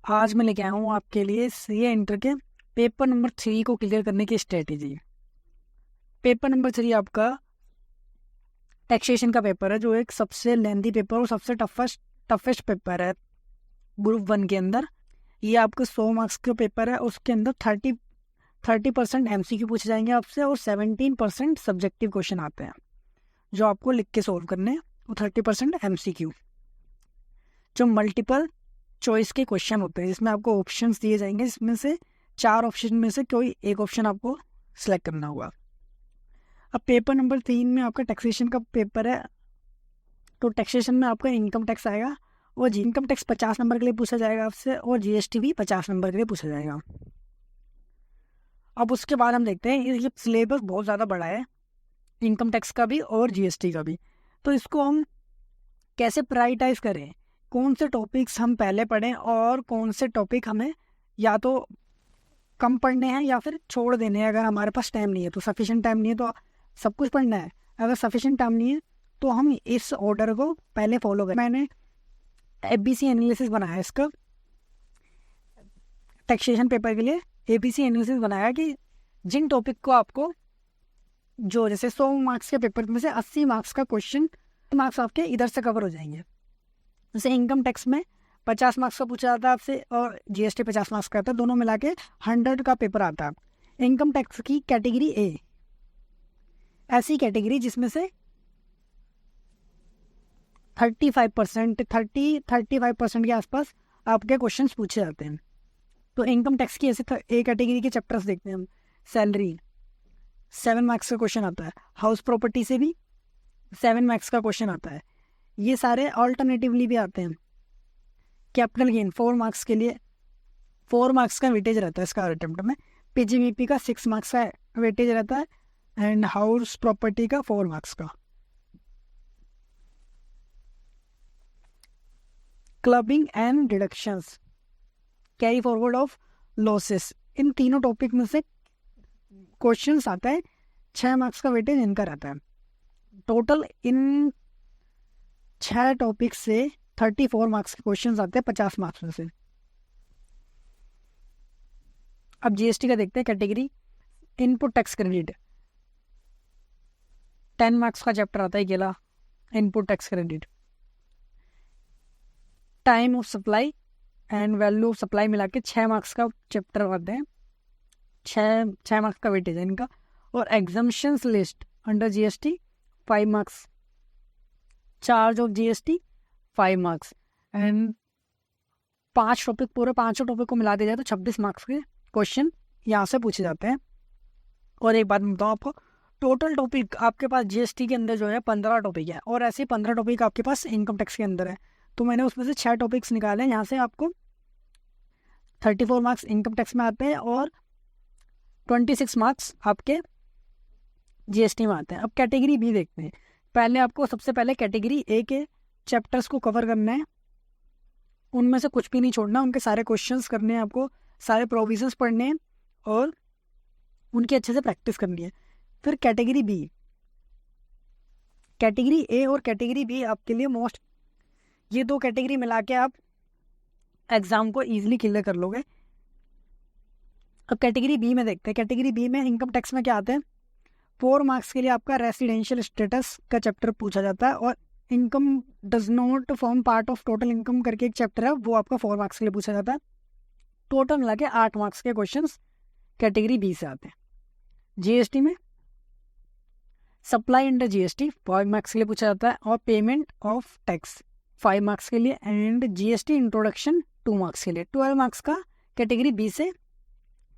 आज मैं लेके आया हूँ आपके लिए सीए इंटर के पेपर नंबर 3 को क्लियर करने की स्ट्रेटेजी। पेपर नंबर 3 आपका टैक्सेशन का पेपर है, जो एक सबसे लेंथी पेपर और सबसे टफेस्ट पेपर है ग्रुप 1 के अंदर। ये आपका 100 मार्क्स का पेपर है। उसके अंदर 30% MCQ पूछे जाएंगे आपसे और 17% सब्जेक्टिव क्वेश्चन आते हैं जो आपको लिख के सोल्व करने हैं, और 30% MCQ जो मल्टीपल चॉइस के क्वेश्चन होते हैं, जिसमें आपको ऑप्शंस दिए जाएंगे, जिसमें से 4 ऑप्शन में से कोई एक ऑप्शन आपको सिलेक्ट करना होगा। अब पेपर नंबर 3 में आपका टैक्सेशन का पेपर है, तो टैक्सेशन में आपका इनकम टैक्स आएगा और इनकम टैक्स 50 नंबर के लिए पूछा जाएगा आपसे, और GST भी 50 नंबर के लिए पूछा जाएगा। अब उसके बाद हम देखते हैं, ये सिलेबस बहुत ज़्यादा बड़ा है, इनकम टैक्स का भी और GST का भी। तो इसको हम कैसे प्रायोरिटाइज करें, कौन से टॉपिक्स हम पहले पढ़ें और कौन से टॉपिक हमें या तो कम पढ़ने हैं या फिर छोड़ देने हैं। अगर हमारे पास टाइम नहीं है, तो सफिशिएंट टाइम नहीं है तो सब कुछ पढ़ना है। अगर सफिशिएंट टाइम नहीं है तो हम इस ऑर्डर को पहले फॉलो करें। मैंने ABC एनालिसिस बनाया इसका टैक्सेशन पेपर के लिए। ABC एनालिसिस बनाया कि जिन टॉपिक को आपको, जो जैसे 100 मार्क्स के पेपर में से 80 मार्क्स का क्वेश्चन मार्क्स आपके इधर से कवर हो जाएंगे। जैसे इनकम टैक्स में 50 मार्क्स का पूछा जाता है आपसे और GST 50 मार्क्स का आता है, दोनों मिला के 100 का पेपर आता है। इनकम टैक्स की कैटेगरी A ऐसी कैटेगरी जिसमें से 35% के आसपास आपके क्वेश्चंस पूछे जाते हैं। तो इनकम टैक्स की ऐसे A कैटेगरी के चैप्टर्स देखते हैं हम। सैलरी 7 मार्क्स का क्वेश्चन आता है, हाउस प्रॉपर्टी से भी 7 मार्क्स का क्वेश्चन आता है। ये सारे ऑल्टरनेटिवली भी आते हैं। कैपिटल गेन 4 मार्क्स के लिए 4 मार्क्स का वेटेज रहता है इसका अटेम्प्ट में। PGBP का 6 मार्क्स का वेटेज रहता है एंड हाउस प्रॉपर्टी का 4 मार्क्स का। Clubbing and deductions, carry forward of losses, इन तीनों टॉपिक में से क्वेश्चंस आता है। 6 मार्क्स का वेटेज इनका रहता है। टोटल इन 6 टॉपिक से 34 मार्क्स के क्वेश्चंस आते हैं 50 मार्क्स में से। अब GST का देखते हैं category. Input tax credit 10 marks का चैप्टर आता है अकेला, input tax credit. Time of supply and value of supply मिला के 6 मार्क्स का चैप्टर आते हैं। 6 मार्क्स का वेटेज है इनका। और exemptions list under GST 5 marks, charge of GST 5 marks and 5 topic, पूरे 5 टॉपिक को मिला दिया जाए तो 26 मार्क्स के क्वेश्चन यहाँ से पूछे जाते हैं। और एक बात मैं बताऊँ आपको, टोटल टॉपिक आपके पास GST के अंदर जो है 15 टॉपिक है, और ऐसे 15 टॉपिक आपके पास इनकम टैक्स के अंदर है। तो मैंने उसमें से 6 टॉपिक्स निकाले हैं। यहाँ से आपको 34 मार्क्स इनकम टैक्स में आते हैं और 26 मार्क्स आपके GST में आते हैं। अब कैटेगरी B देखते हैं। पहले आपको सबसे पहले कैटेगरी A के चैप्टर्स को कवर करना है, उनमें से कुछ भी नहीं छोड़ना, उनके सारे क्वेश्चंस करने हैं आपको, सारे प्रोविजंस पढ़ने हैं और उनकी अच्छे से प्रैक्टिस करनी है। फिर कैटेगरी B, कैटेगरी A और कैटेगरी B आपके लिए मोस्ट, ये 2 कैटेगरी मिला के आप एग्जाम को ईजिली क्लियर कर लोगे। अब कैटेगरी B में देखते हैं। कैटेगरी B में इनकम टैक्स में क्या आते हैं, 4 मार्क्स के लिए आपका रेसिडेंशियल स्टेटस का चैप्टर पूछा जाता है, और income does not form part of total income करके एक चैप्टर है, वो आपका 4 मार्क्स के लिए पूछा जाता है। टोटल मिला के 8 मार्क्स के क्वेश्चंस कैटेगरी B से आते हैं। GST में सप्लाई अंडर GST 5 मार्क्स के लिए पूछा जाता है, और पेमेंट ऑफ टैक्स 5 मार्क्स के लिए, एंड GST इंट्रोडक्शन 2 मार्क्स के लिए। 12 मार्क्स का कैटेगरी B से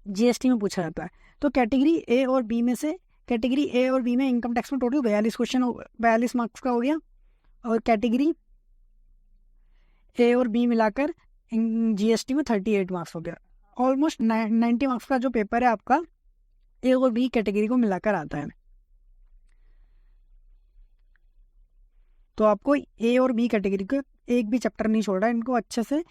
GST में पूछा जाता है। तो कैटेगरी A और B में से, कैटेगरी A और B में इनकम टैक्स में टोटल 42 क्वेश्चन 42 मार्क्स का हो गया, और कैटेगरी A और B मिलाकर GST में 38 मार्क्स हो गया। ऑलमोस्ट 90 मार्क्स का जो पेपर है आपका A और B कैटेगरी को मिलाकर आता है। तो आपको A और B कैटेगरी को एक भी चैप्टर नहीं छोड़ रहा है, इनको अच्छे से